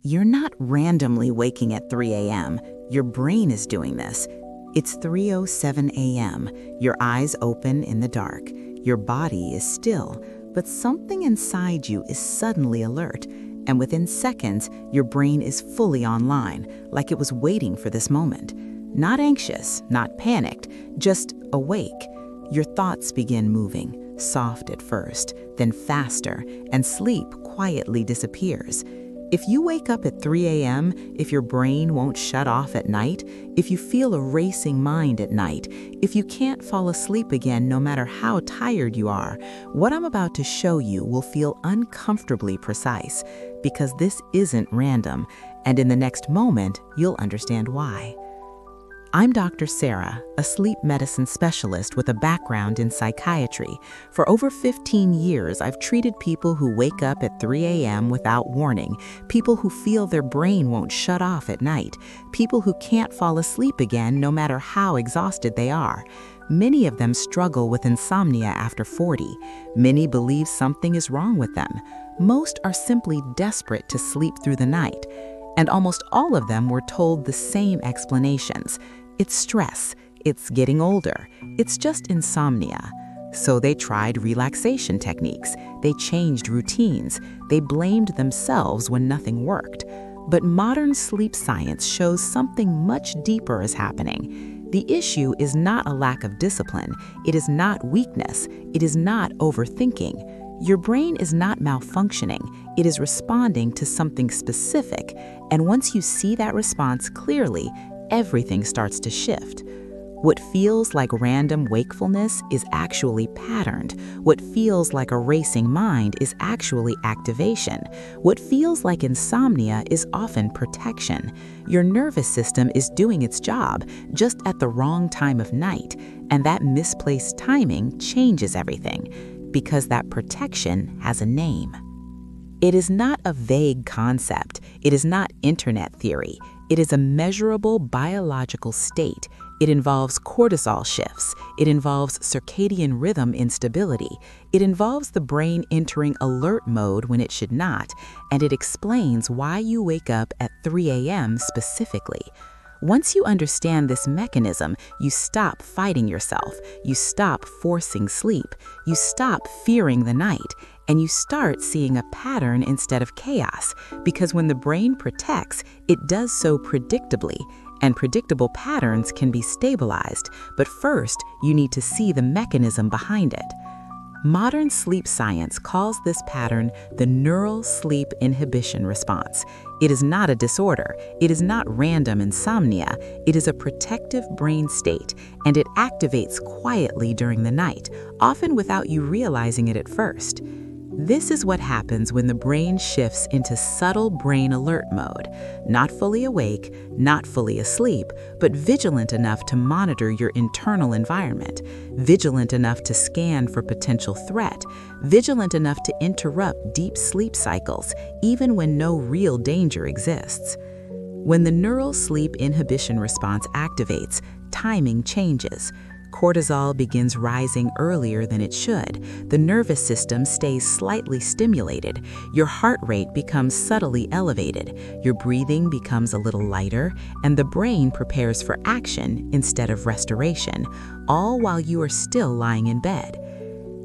You're not randomly waking at 3 a.m. Your brain is doing this. It's 3:07 a.m. Your eyes open in the dark. Your body is still, but something inside you is suddenly alert. And within seconds, your brain is fully online, like it was waiting for this moment. Not anxious, not panicked, just awake. Your thoughts begin moving, soft at first, then faster, and sleep quietly disappears. If you wake up at 3 a.m., if your brain won't shut off at night, if you feel a racing mind at night, if you can't fall asleep again no matter how tired you are, what I'm about to show you will feel uncomfortably precise, because this isn't random, and in the next moment, you'll understand why. I'm Dr. Sarah, a sleep medicine specialist with a background in psychiatry. For over 15 years, I've treated people who wake up at 3 a.m. without warning, people who feel their brain won't shut off at night, people who can't fall asleep again no matter how exhausted they are. Many of them struggle with insomnia after 40. Many believe something is wrong with them. Most are simply desperate to sleep through the night. And almost all of them were told the same explanations. It's stress, it's getting older, it's just insomnia. So they tried relaxation techniques, they changed routines, they blamed themselves when nothing worked. But modern sleep science shows something much deeper is happening. The issue is not a lack of discipline, it is not weakness, it is not overthinking. Your brain is not malfunctioning, it is responding to something specific, and once you see that response clearly, everything starts to shift. What feels like random wakefulness is actually patterned. What feels like a racing mind is actually activation. What feels like insomnia is often protection. Your nervous system is doing its job, just at the wrong time of night, and that misplaced timing changes everything, because that protection has a name. It is not a vague concept. It is not internet theory. It is a measurable biological state. It involves cortisol shifts. It involves circadian rhythm instability. It involves the brain entering alert mode when it should not, and it explains why you wake up at 3 a.m. specifically. Once you understand this mechanism, you stop fighting yourself, you stop forcing sleep, you stop fearing the night, and you start seeing a pattern instead of chaos, because when the brain protects, it does so predictably, and predictable patterns can be stabilized, but first you need to see the mechanism behind it. Modern sleep science calls this pattern the Neural Sleep Inhibition Response. It is not a disorder, it is not random insomnia, it is a protective brain state, and it activates quietly during the night, often without you realizing it at first. This is what happens when the brain shifts into subtle brain alert mode, not fully awake, not fully asleep, but vigilant enough to monitor your internal environment, vigilant enough to scan for potential threat, vigilant enough to interrupt deep sleep cycles, even when no real danger exists. When the neural sleep inhibition response activates, timing changes. Cortisol begins rising earlier than it should. The nervous system stays slightly stimulated. Your heart rate becomes subtly elevated. Your breathing becomes a little lighter, and the brain prepares for action instead of restoration, all while you are still lying in bed.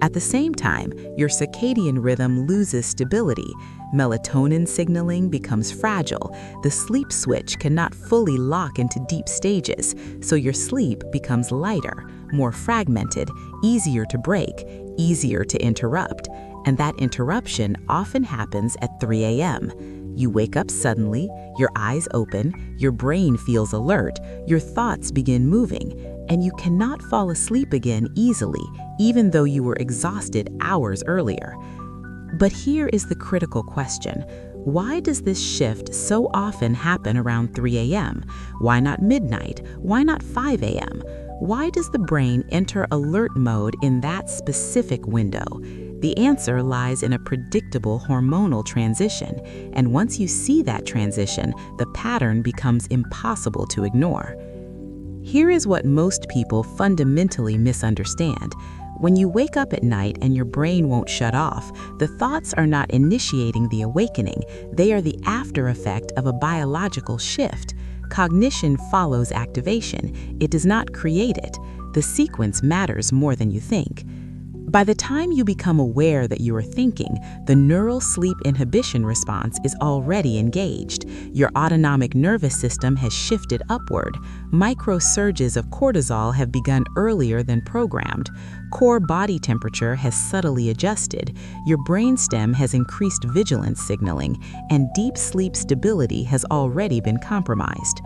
At the same time, your circadian rhythm loses stability. Melatonin signaling becomes fragile. The sleep switch cannot fully lock into deep stages, so your sleep becomes lighter, more fragmented, easier to break, easier to interrupt. And that interruption often happens at 3 a.m. You wake up suddenly, your eyes open, your brain feels alert, your thoughts begin moving, and you cannot fall asleep again easily, even though you were exhausted hours earlier. But here is the critical question. Why does this shift so often happen around 3 a.m.? Why not midnight? Why not 5 a.m.? Why does the brain enter alert mode in that specific window? The answer lies in a predictable hormonal transition, and once you see that transition, the pattern becomes impossible to ignore. Here is what most people fundamentally misunderstand. When you wake up at night and your brain won't shut off, the thoughts are not initiating the awakening, they are the after effect of a biological shift. Cognition follows activation, it does not create it. The sequence matters more than you think. By the time you become aware that you are thinking, the neural sleep inhibition response is already engaged. Your autonomic nervous system has shifted upward. Micro surges of cortisol have begun earlier than programmed. Core body temperature has subtly adjusted. Your brainstem has increased vigilance signaling, and deep sleep stability has already been compromised.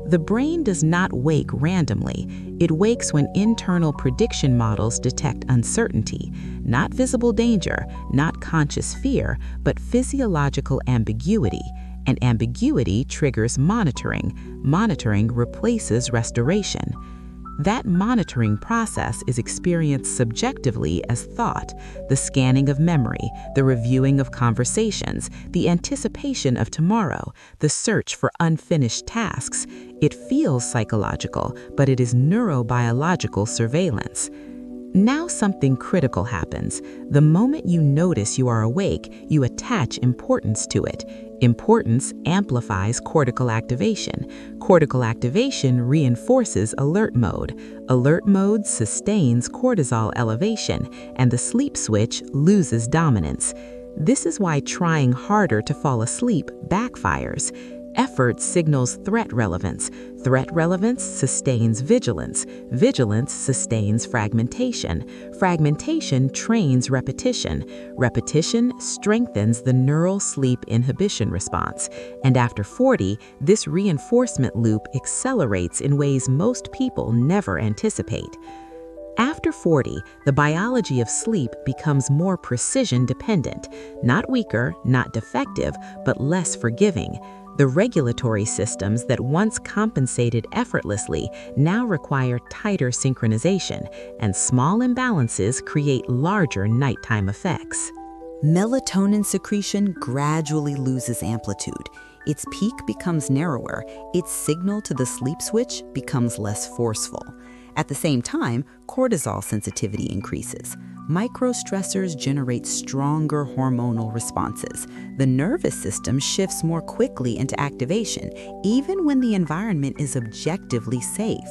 The brain does not wake randomly. It wakes when internal prediction models detect uncertainty, not visible danger, not conscious fear, but physiological ambiguity. And ambiguity triggers monitoring. Monitoring replaces restoration. That monitoring process is experienced subjectively as thought, the scanning of memory, the reviewing of conversations, the anticipation of tomorrow, the search for unfinished tasks. It feels psychological, but it is neurobiological surveillance. Now something critical happens. The moment you notice you are awake, you attach importance to it. Importance amplifies cortical activation. Cortical activation reinforces alert mode. Alert mode sustains cortisol elevation, and the sleep switch loses dominance. This is why trying harder to fall asleep backfires. Effort signals threat relevance. Threat relevance sustains vigilance. Vigilance sustains fragmentation. Fragmentation trains repetition. Repetition strengthens the neural sleep inhibition response. And after 40, this reinforcement loop accelerates in ways most people never anticipate. After 40, the biology of sleep becomes more precision-dependent, not weaker, not defective, but less forgiving. The regulatory systems that once compensated effortlessly now require tighter synchronization, and small imbalances create larger nighttime effects. Melatonin secretion gradually loses amplitude. Its peak becomes narrower. Its signal to the sleep switch becomes less forceful. At the same time, cortisol sensitivity increases. Microstressors generate stronger hormonal responses. The nervous system shifts more quickly into activation, even when the environment is objectively safe.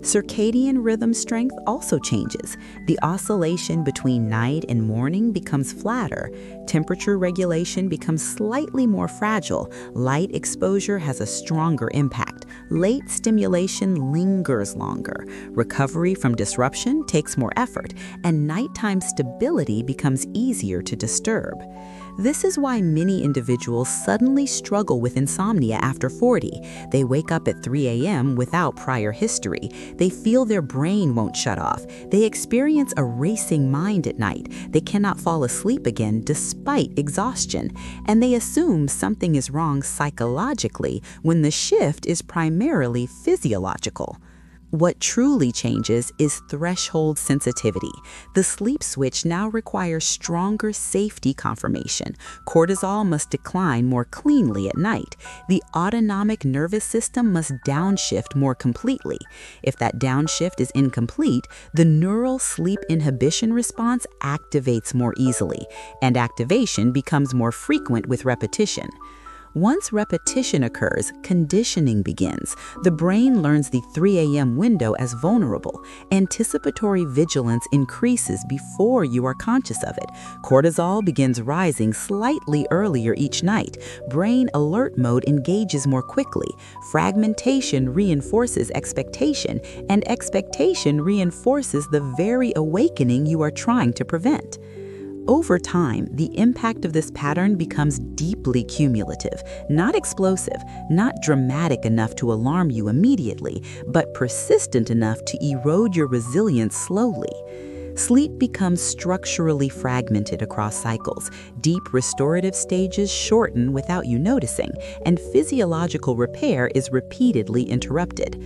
Circadian rhythm strength also changes. The oscillation between night and morning becomes flatter. Temperature regulation becomes slightly more fragile. Light exposure has a stronger impact. Late stimulation lingers longer. Recovery from disruption takes more effort, and nighttime stability becomes easier to disturb. This is why many individuals suddenly struggle with insomnia after 40. They wake up at 3 a.m. without prior history. They feel their brain won't shut off. They experience a racing mind at night. They cannot fall asleep again despite exhaustion. And they assume something is wrong psychologically when the shift is primarily physiological. What truly changes is threshold sensitivity. The sleep switch now requires stronger safety confirmation. Cortisol must decline more cleanly at night. The autonomic nervous system must downshift more completely. If that downshift is incomplete, the neural sleep inhibition response activates more easily, and activation becomes more frequent with repetition. Once repetition occurs, conditioning begins. The brain learns the 3 a.m. window as vulnerable. Anticipatory vigilance increases before you are conscious of it. Cortisol begins rising slightly earlier each night. Brain alert mode engages more quickly. Fragmentation reinforces expectation, and expectation reinforces the very awakening you are trying to prevent. Over time, the impact of this pattern becomes deeply cumulative, not explosive, not dramatic enough to alarm you immediately, but persistent enough to erode your resilience slowly. Sleep becomes structurally fragmented across cycles. Deep restorative stages shorten without you noticing, and physiological repair is repeatedly interrupted.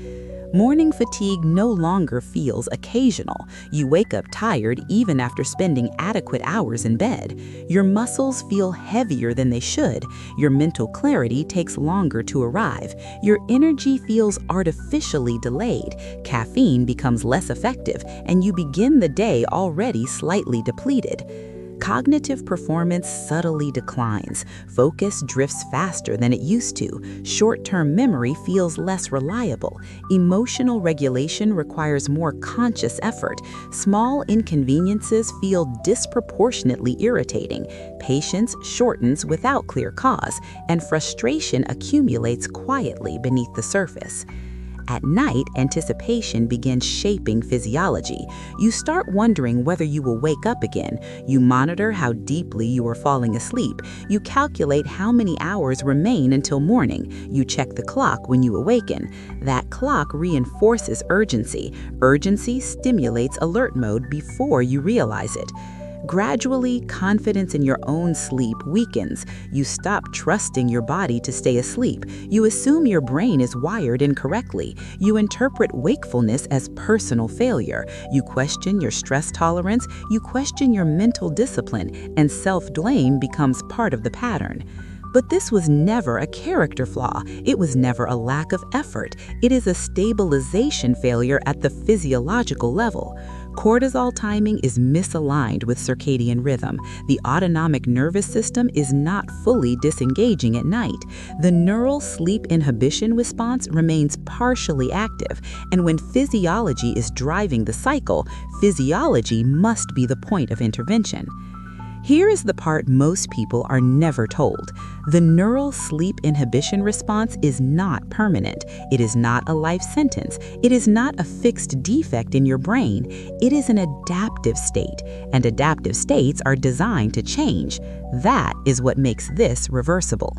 Morning fatigue no longer feels occasional. You wake up tired even after spending adequate hours in bed. Your muscles feel heavier than they should. Your mental clarity takes longer to arrive. Your energy feels artificially delayed. Caffeine becomes less effective, and you begin the day already slightly depleted. Cognitive performance subtly declines. Focus drifts faster than it used to. Short-term memory feels less reliable. Emotional regulation requires more conscious effort. Small inconveniences feel disproportionately irritating. Patience shortens without clear cause, and frustration accumulates quietly beneath the surface. At night, anticipation begins shaping physiology. You start wondering whether you will wake up again. You monitor how deeply you are falling asleep. You calculate how many hours remain until morning. You check the clock when you awaken. That clock reinforces urgency. Urgency stimulates alert mode before you realize it. Gradually, confidence in your own sleep weakens. You stop trusting your body to stay asleep. You assume your brain is wired incorrectly. You interpret wakefulness as personal failure. You question your stress tolerance. You question your mental discipline, and self-blame becomes part of the pattern. But this was never a character flaw. It was never a lack of effort. It is a stabilization failure at the physiological level. Cortisol timing is misaligned with circadian rhythm. The autonomic nervous system is not fully disengaging at night. The neural sleep inhibition response remains partially active, and when physiology is driving the cycle, physiology must be the point of intervention. Here is the part most people are never told. The neural sleep inhibition response is not permanent. It is not a life sentence. It is not a fixed defect in your brain. It is an adaptive state, and adaptive states are designed to change. That is what makes this reversible.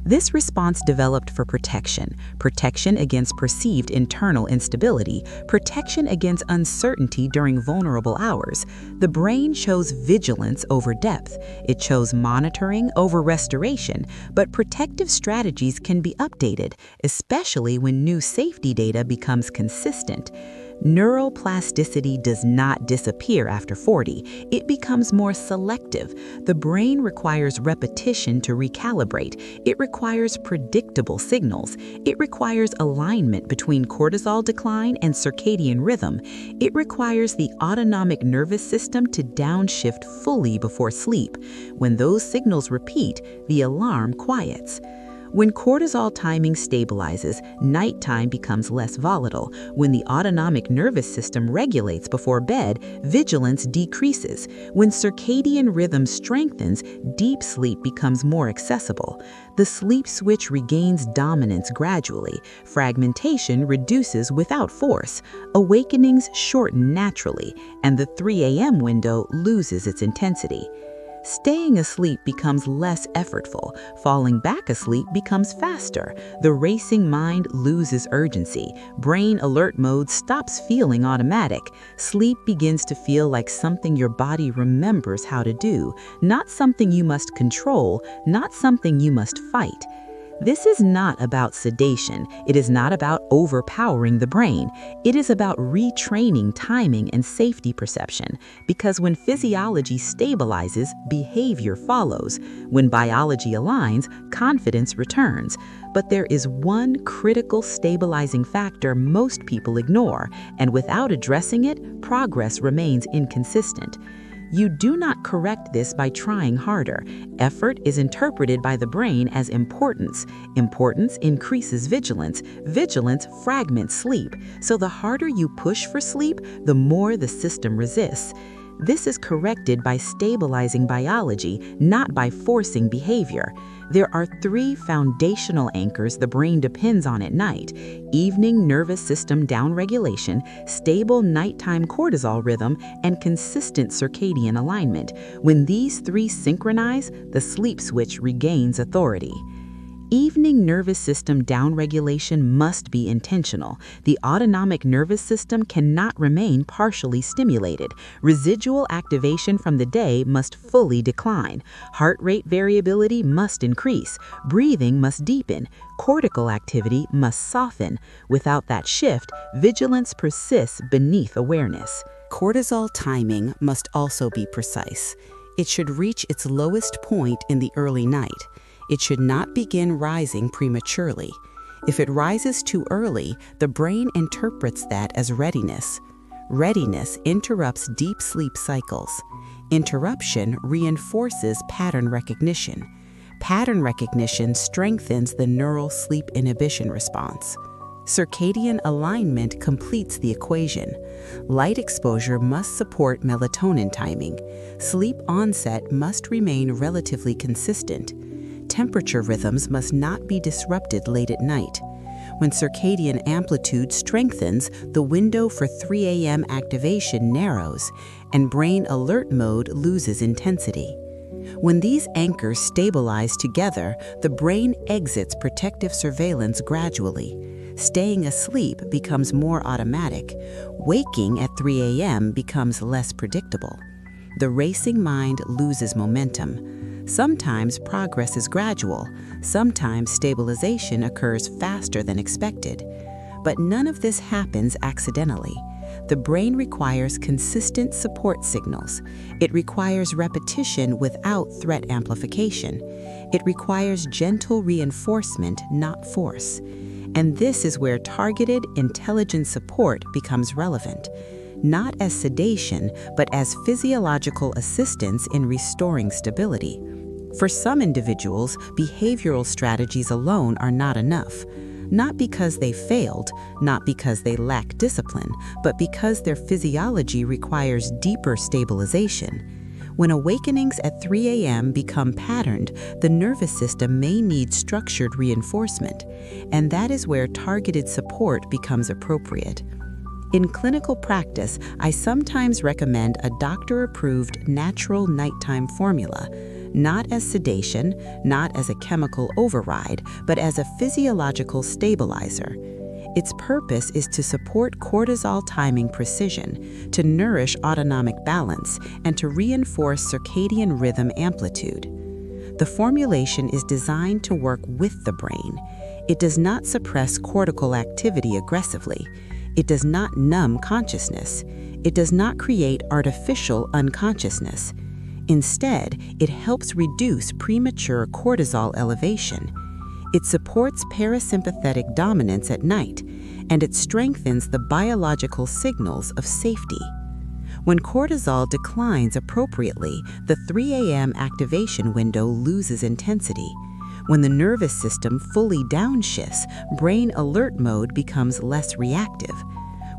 This response developed for protection against perceived internal instability, protection against uncertainty during vulnerable hours. The brain chose vigilance over depth. It chose monitoring over restoration, but protective strategies can be updated, especially when new safety data becomes consistent. Neuroplasticity does not disappear after 40. It becomes more selective. The brain requires repetition to recalibrate. It requires predictable signals. It requires alignment between cortisol decline and circadian rhythm. It requires the autonomic nervous system to downshift fully before sleep. When those signals repeat, the alarm quiets. When cortisol timing stabilizes, nighttime becomes less volatile. When the autonomic nervous system regulates before bed, vigilance decreases. When circadian rhythm strengthens, deep sleep becomes more accessible. The sleep switch regains dominance gradually. Fragmentation reduces without force. Awakenings shorten naturally, and the 3 a.m. window loses its intensity. Staying asleep becomes less effortful. Falling back asleep becomes faster. The racing mind loses urgency. Brain alert mode stops feeling automatic. Sleep begins to feel like something your body remembers how to do, not something you must control, not something you must fight. This is not about sedation. It is not about overpowering the brain. It is about retraining timing and safety perception. Because when physiology stabilizes, behavior follows. When biology aligns, confidence returns. But there is one critical stabilizing factor most people ignore, and without addressing it, progress remains inconsistent. You do not correct this by trying harder. Effort is interpreted by the brain as importance. Importance increases vigilance. Vigilance fragments sleep. So the harder you push for sleep, the more the system resists. This is corrected by stabilizing biology, not by forcing behavior. There are 3 foundational anchors the brain depends on at night: evening nervous system downregulation, stable nighttime cortisol rhythm, and consistent circadian alignment. When these 3 synchronize, the sleep switch regains authority. Evening nervous system downregulation must be intentional. The autonomic nervous system cannot remain partially stimulated. Residual activation from the day must fully decline. Heart rate variability must increase. Breathing must deepen. Cortical activity must soften. Without that shift, vigilance persists beneath awareness. Cortisol timing must also be precise. It should reach its lowest point in the early night. It should not begin rising prematurely. If it rises too early, the brain interprets that as readiness. Readiness interrupts deep sleep cycles. Interruption reinforces pattern recognition. Pattern recognition strengthens the neural sleep inhibition response. Circadian alignment completes the equation. Light exposure must support melatonin timing. Sleep onset must remain relatively consistent. Temperature rhythms must not be disrupted late at night. When circadian amplitude strengthens, the window for 3 a.m. activation narrows, and brain alert mode loses intensity. When these anchors stabilize together, the brain exits protective surveillance gradually. Staying asleep becomes more automatic. Waking at 3 a.m. becomes less predictable. The racing mind loses momentum. Sometimes progress is gradual. Sometimes stabilization occurs faster than expected. But none of this happens accidentally. The brain requires consistent support signals. It requires repetition without threat amplification. It requires gentle reinforcement, not force. And this is where targeted, intelligent support becomes relevant, not as sedation, but as physiological assistance in restoring stability. For some individuals, behavioral strategies alone are not enough, not because they failed, not because they lack discipline, but because their physiology requires deeper stabilization. When awakenings at 3 a.m. become patterned, the nervous system may need structured reinforcement, and that is where targeted support becomes appropriate. In clinical practice, I sometimes recommend a doctor-approved natural nighttime formula, not as sedation, not as a chemical override, but as a physiological stabilizer. Its purpose is to support cortisol timing precision, to nourish autonomic balance, and to reinforce circadian rhythm amplitude. The formulation is designed to work with the brain. It does not suppress cortical activity aggressively. It does not numb consciousness. It does not create artificial unconsciousness. Instead, it helps reduce premature cortisol elevation. It supports parasympathetic dominance at night, and it strengthens the biological signals of safety. When cortisol declines appropriately, the 3 a.m. activation window loses intensity. When the nervous system fully downshifts, brain alert mode becomes less reactive.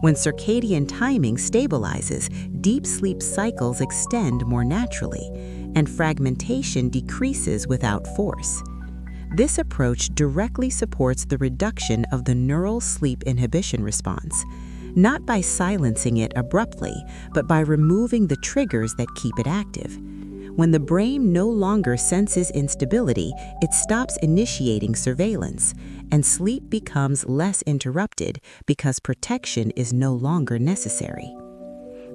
When circadian timing stabilizes, deep sleep cycles extend more naturally, and fragmentation decreases without force. This approach directly supports the reduction of the neural sleep inhibition response, not by silencing it abruptly, but by removing the triggers that keep it active. When the brain no longer senses instability, it stops initiating surveillance, and sleep becomes less interrupted because protection is no longer necessary.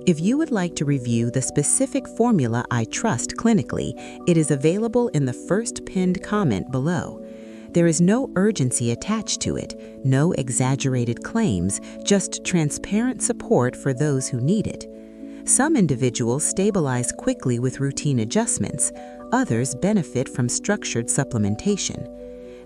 If you would like to review the specific formula I trust clinically, it is available in the first pinned comment below. There is no urgency attached to it, no exaggerated claims, just transparent support for those who need it. Some individuals stabilize quickly with routine adjustments, others benefit from structured supplementation.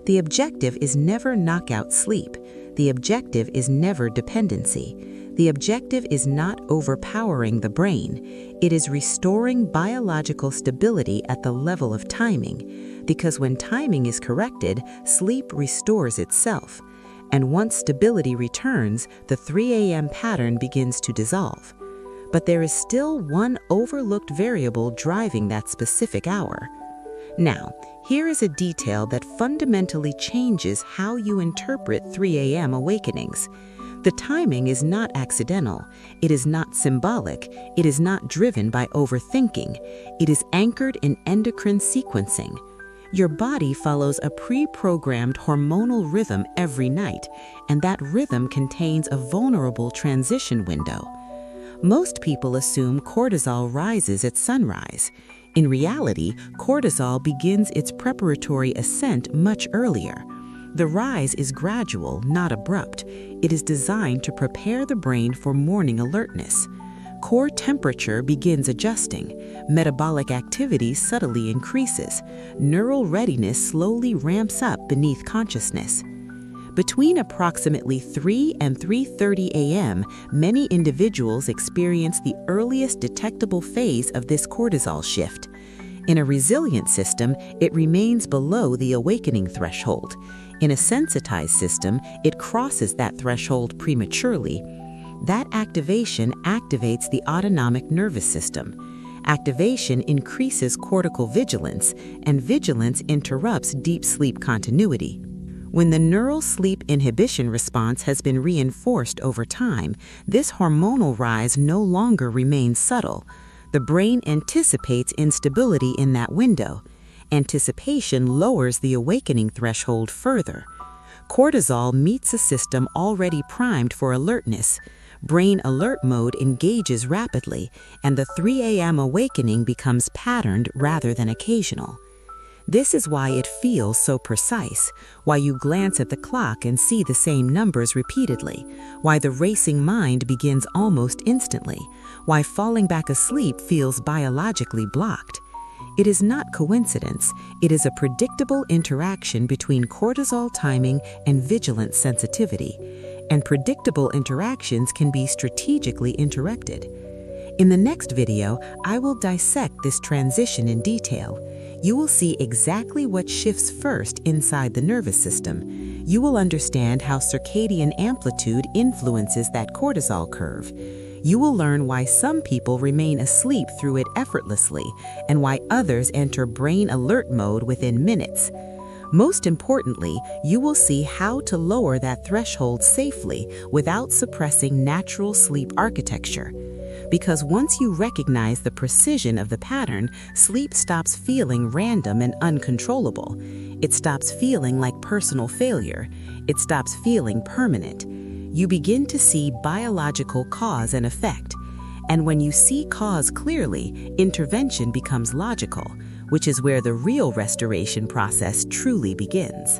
The objective is never knockout sleep. The objective is never dependency. The objective is not overpowering the brain. It is restoring biological stability at the level of timing, because when timing is corrected, sleep restores itself. And once stability returns, the 3 a.m. pattern begins to dissolve. But there is still one overlooked variable driving that specific hour. Now, here is a detail that fundamentally changes how you interpret 3 a.m. awakenings. The timing is not accidental. It is not symbolic. It is not driven by overthinking. It is anchored in endocrine sequencing. Your body follows a pre-programmed hormonal rhythm every night, and that rhythm contains a vulnerable transition window. Most people assume cortisol rises at sunrise. In reality, cortisol begins its preparatory ascent much earlier. The rise is gradual, not abrupt. It is designed to prepare the brain for morning alertness. Core temperature begins adjusting. Metabolic activity subtly increases. Neural readiness slowly ramps up beneath consciousness. Between approximately 3 and 3:30 a.m., many individuals experience the earliest detectable phase of this cortisol shift. In a resilient system, it remains below the awakening threshold. In a sensitized system, it crosses that threshold prematurely. That activation activates the autonomic nervous system. Activation increases cortical vigilance, and vigilance interrupts deep sleep continuity. When the neural sleep inhibition response has been reinforced over time, this hormonal rise no longer remains subtle. The brain anticipates instability in that window. Anticipation lowers the awakening threshold further. Cortisol meets a system already primed for alertness. Brain alert mode engages rapidly, and the 3 a.m. awakening becomes patterned rather than occasional. This is why it feels so precise, why you glance at the clock and see the same numbers repeatedly, why the racing mind begins almost instantly, why falling back asleep feels biologically blocked. It is not coincidence, it is a predictable interaction between cortisol timing and vigilant sensitivity. And predictable interactions can be strategically interrupted. In the next video, I will dissect this transition in detail. You will see exactly what shifts first inside the nervous system. You will understand how circadian amplitude influences that cortisol curve. You will learn why some people remain asleep through it effortlessly and why others enter brain alert mode within minutes. Most importantly, you will see how to lower that threshold safely without suppressing natural sleep architecture. Because once you recognize the precision of the pattern, sleep stops feeling random and uncontrollable. It stops feeling like personal failure. It stops feeling permanent. You begin to see biological cause and effect. And when you see cause clearly, intervention becomes logical, which is where the real restoration process truly begins.